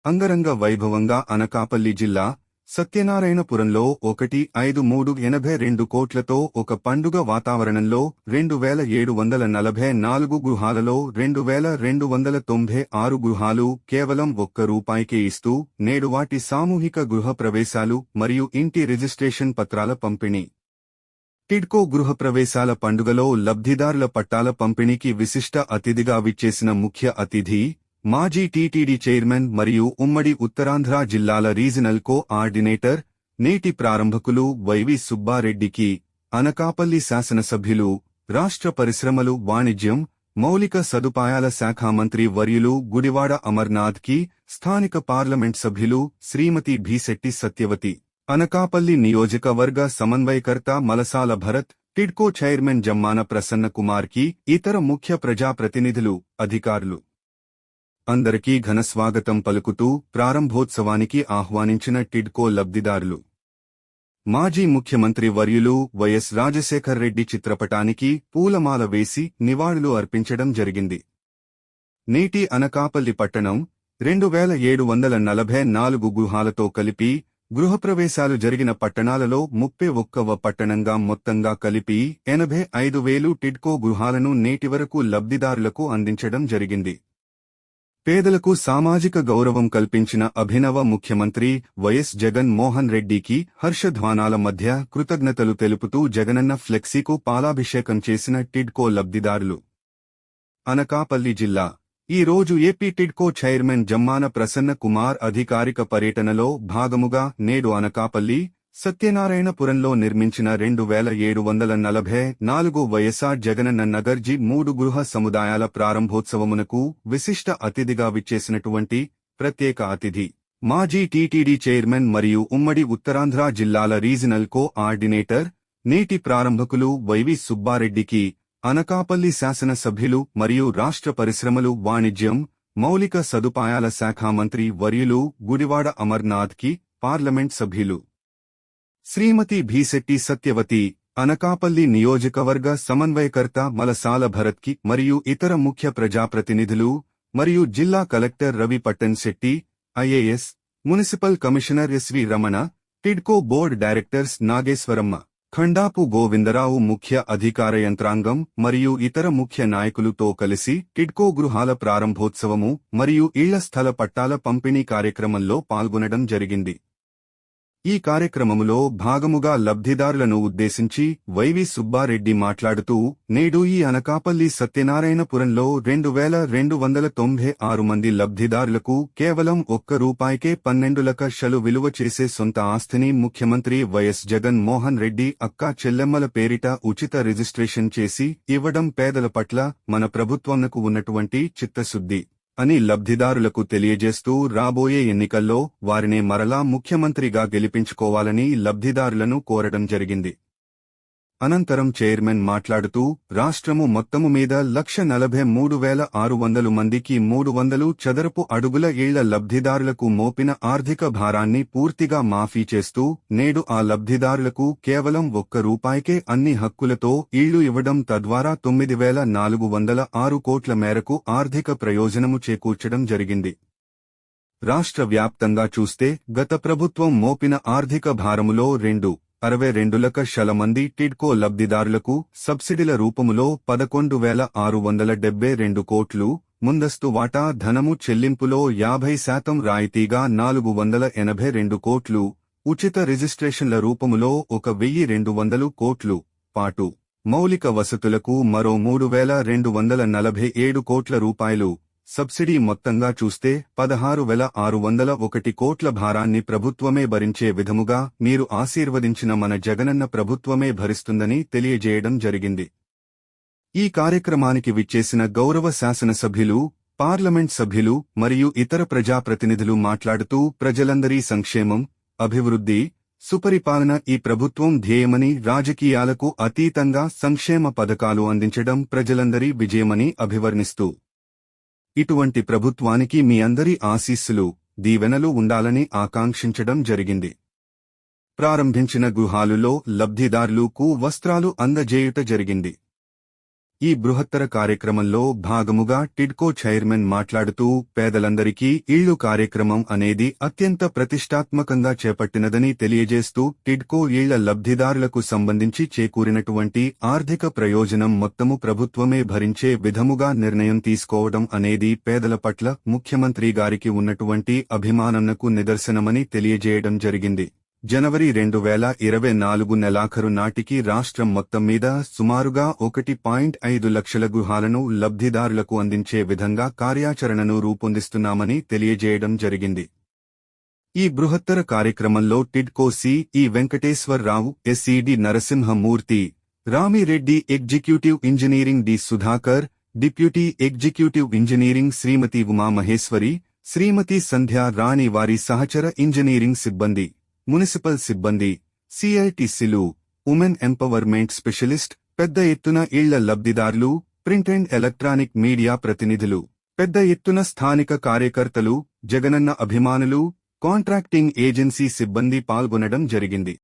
అంగరంగ వైభవంగా అనకాపల్లి జిల్లా సత్యనారాయణపురంలో 1,53,82 కోట్లతో ఒక పండుగ వాతావరణంలో 2,744 గృహాలలో 2,296 గృహాలు కేవలం ₹1 ఇస్తూ నేడు వాటి సామూహిక గృహ ప్రవేశాలు మరియు ఇంటి రిజిస్ట్రేషన్ పత్రాల పంపిణీ. టిడ్కో గృహప్రవేశాల పండుగలో లబ్ధిదారుల పట్టాల పంపిణీకి విశిష్ట అతిథిగా విచ్చేసిన ముఖ్య అతిథి మాజీ టీటీడీ చైర్మన్ మరియు ఉమ్మడి ఉత్తరాంధ్ర జిల్లాల రీజనల్ కోఆర్డినేటర్ నేటి ప్రారంభకులు వైవి సుబ్బారెడ్డికి అనకాపల్లి శాసనసభ్యులు, రాష్ట్ర పరిశ్రమలు, వాణిజ్యం, మౌలిక సదుపాయాల శాఖ మంత్రి వర్యులు గుడివాడ అమర్నాథ్కి స్థానిక పార్లమెంట్ సభ్యులు శ్రీమతి భీశెట్టి సత్యవతి, అనకాపల్లి నియోజకవర్గ సమన్వయకర్త మలసాల భరత్, టిడ్కో చైర్మన్ జమ్మాన ప్రసన్న కుమార్కి ఇతర ముఖ్య ప్రజాప్రతినిధులు, అధికారులు అందరికీ ఘనస్వాగతం పలుకుతూ ప్రారంభోత్సవానికి ఆహ్వానించిన టిడ్కో లబ్ధిదారులు, మాజీ ముఖ్యమంత్రి వర్యులు వైఎస్ రాజశేఖర్ రెడ్డి చిత్రపటానికి పూలమాల వేసి నివాళులు అర్పించడం జరిగింది. నేటి అనకాపల్లి పట్టణం 2,744 గృహాలతో కలిపి గృహప్రవేశాలు జరిగిన పట్టణాలలో 31వ పట్టణంగా మొత్తంగా కలిపి 85,000 టిడ్కో గృహాలను నేటివరకు లబ్ధిదారులకు అందించడం జరిగింది. పేదలకు సామాజిక గౌరవం కల్పించిన అభినవ ముఖ్యమంత్రి వైఎస్ జగన్ మోహన్ రెడ్డికి హర్షధ్వానాల మధ్య కృతజ్ఞతలు తెలుపుతూ జగనన్న ఫ్లెక్సీకు పాలాభిషేకం చేసిన టిడ్కో లబ్ధిదారులు. అనకాపల్లి జిల్లా ఈ రోజు ఏపీ టిడ్కో చైర్మన్ జమ్మాన ప్రసన్న కుమార్ అధికారిక పర్యటనలో భాగముగా నేడు అనకాపల్లి, సత్యనారాయణపురంలో నిర్మించిన 2,744 వైఎస్ఆర్ జగనన్న నగర్జీ 3 గృహ సముదాయాల ప్రారంభోత్సవమునకు విశిష్ట అతిథిగా విచ్చేసినటువంటి ప్రత్యేక అతిథి మాజీ టీటీడీ చైర్మన్ మరియు ఉమ్మడి ఉత్తరాంధ్ర జిల్లాల రీజనల్ కోఆర్డినేటర్ నేటి ప్రారంభకులు వైవి సుబ్బారెడ్డికి అనకాపల్లి శాసనసభ్యులు మరియు రాష్ట్ర పరిశ్రమలు, వాణిజ్యం, మౌలిక సదుపాయాల శాఖ మంత్రి వర్యులు గుడివాడ అమర్నాథ్కి పార్లమెంట్ సభ్యులు శ్రీమతి భీశెట్టి సత్యవతి, అనకాపల్లి నియోజకవర్గ సమన్వయకర్త మలసాల భరత్కి మరియు ఇతర ముఖ్య ప్రజాప్రతినిధులు మరియు జిల్లా collector Ravi Pattan Shetty, IAS, municipal commissioner S V Ramana, TIDCO board directors Nageswaramma, Khandapu Govindarao, ముఖ్య అధికార యంత్రాంగం మరియు ఇతర ముఖ్య నాయకులుతో కలిసి టిడ్కో గృహాల ప్రారంభోత్సవము మరియు ఇళ్ల స్థల పట్టాల పంపిణీ కార్యక్రమంలో పాల్గొనడం జరిగింది. ఈ కార్యక్రమములో భాగముగా లబ్ధిదారులను ఉద్దేశించి వైవి సుబ్బారెడ్డి మాట్లాడుతూ, నేడు ఈ అనకాపల్లి సత్యనారాయణపురంలో 2,296 మంది లబ్ధిదారులకు కేవలం ₹1కే 12 లక్షలు విలువ చేసే సొంత ఆస్తిని ముఖ్యమంత్రి వైఎస్ జగన్ మోహన్ రెడ్డి అక్కా చెల్లెమ్మల పేరిట ఉచిత రిజిస్ట్రేషన్ చేసి ఇవ్వడం పేదల పట్ల మన ప్రభుత్వంకు ఉన్నటువంటి చిత్తశుద్ధి అని లబ్ధిదారులకు తెలియజేస్తూ రాబోయే ఎన్నికల్లో వారినే మరలా ముఖ్యమంత్రిగా గెలిపించుకోవాలని లబ్ధిదారులను కోరడం జరిగింది. అనంతరం చైర్మన్ మాట్లాడుతూ, రాష్ట్రము మొత్తము మీద 1,43,600 మందికి 300 చదరపు అడుగుల ఇళ్ల లబ్ధిదారులకు మోపిన ఆర్థిక భారాన్ని పూర్తిగా మాఫీ చేస్తూ నేడు ఆ లబ్ధిదారులకు కేవలం ₹1కే అన్ని హక్కులతో ఇళ్లు ఇవ్వడం తద్వారా 9,406 కోట్ల మేరకు ఆర్థిక ప్రయోజనము చేకూర్చడం జరిగింది. రాష్ట్ర వ్యాప్తంగా చూస్తే గత ప్రభుత్వం మోపిన ఆర్థిక భారములో 62 లక్షల మంది టిడ్కో లబ్ధిదారులకు సబ్సిడీల రూపములో 11,672 కోట్లు, ముందస్తు వాటా ధనము చెల్లింపులో 50% రాయితీగా 482 కోట్లు, ఉచిత రిజిస్ట్రేషన్ల రూపములో 1,200 కోట్లు పాటు మౌలిక వసతులకు మరో 3,247 కోట్ల రూపాయలు, సబ్సిడీ మొత్తంగా చూస్తే 16,601 కోట్ల భారాన్ని ప్రభుత్వమే భరించే విధముగా మీరు ఆశీర్వదించిన మన జగనన్న ప్రభుత్వమే భరిస్తుందని తెలియజేయడం జరిగింది. ఈ కార్యక్రమానికి విచ్చేసిన గౌరవ శాసనసభ్యులు, పార్లమెంట్ సభ్యులు మరియు ఇతర ప్రజాప్రతినిధులు మాట్లాడుతూ, ప్రజలందరి సంక్షేమం, అభివృద్ధి, సుపరిపాలన ఈ ప్రభుత్వం ధ్యేయమని, రాజకీయాలకు అతీతంగా సంక్షేమ పథకాలు అందించడం ప్రజలందరి విజయమని అభివర్ణిస్తూ ఇటువంటి ప్రభుత్వానికి మీ అందరి ఆశీస్సులు, దీవెనలు ఉండాలని ఆకాంక్షించడం జరిగింది. ప్రారంభించిన గృహాలులో లబ్ధిదారులకు వస్త్రాలు అందజేయుట జరిగింది. ఈ బృహత్తర కార్యక్రమంలో భాగముగా టిడ్కో చైర్మన్ మాట్లాడుతూ పేదలందరికీ ఇళ్లు కార్యక్రమం అనేది అత్యంత ప్రతిష్టాత్మకంగా చేపట్టినదని తెలియజేస్తూ టిడ్కో ఇళ్ల లబ్ధిదారులకు సంబంధించి చేకూరినటువంటి ఆర్థిక ప్రయోజనం మొత్తము ప్రభుత్వమే భరించే విధముగా నిర్ణయం తీసుకోవడం అనేది పేదల పట్ల ముఖ్యమంత్రి గారికి ఉన్నటువంటి అభిమానంకు నిదర్శనమని తెలియజేయడం జరిగింది. జనవరి 2024 నెలాఖరు నాటికి రాష్ట్రం మొత్తం మీద సుమారుగా 1.5 లక్షల గృహాలను లబ్ధిదారులకు అందించే విధంగా కార్యాచరణను రూపొందిస్తున్నామని తెలియజేయడం జరిగింది. ఈ బృహత్తర కార్యక్రమంలో TIDCO C E. Venkateswararao, S C D. Narasimhamurthy, Ramireddy, executive engineering D. Sudhakar, deputy executive engineering Shrimati Umamaheswari, Shrimati Sandhya Rani, వారి సహచర ఇంజనీరింగ్ సిబ్బంది, మున్సిపల్ సిబ్బంది, సిఐటిసిలు, ఉమెన్ ఎంపవర్మెంట్ స్పెషలిస్ట్, పెద్ద ఎత్తున ఇళ్ల లబ్ధిదారులు, ప్రింట్ అండ్ ఎలక్ట్రానిక్ మీడియా ప్రతినిధులు, పెద్ద ఎత్తున స్థానిక కార్యకర్తలు, జగనన్న అభిమానులు, కాంట్రాక్టింగ్ ఏజెన్సీ సిబ్బంది పాల్గొనడం జరిగింది.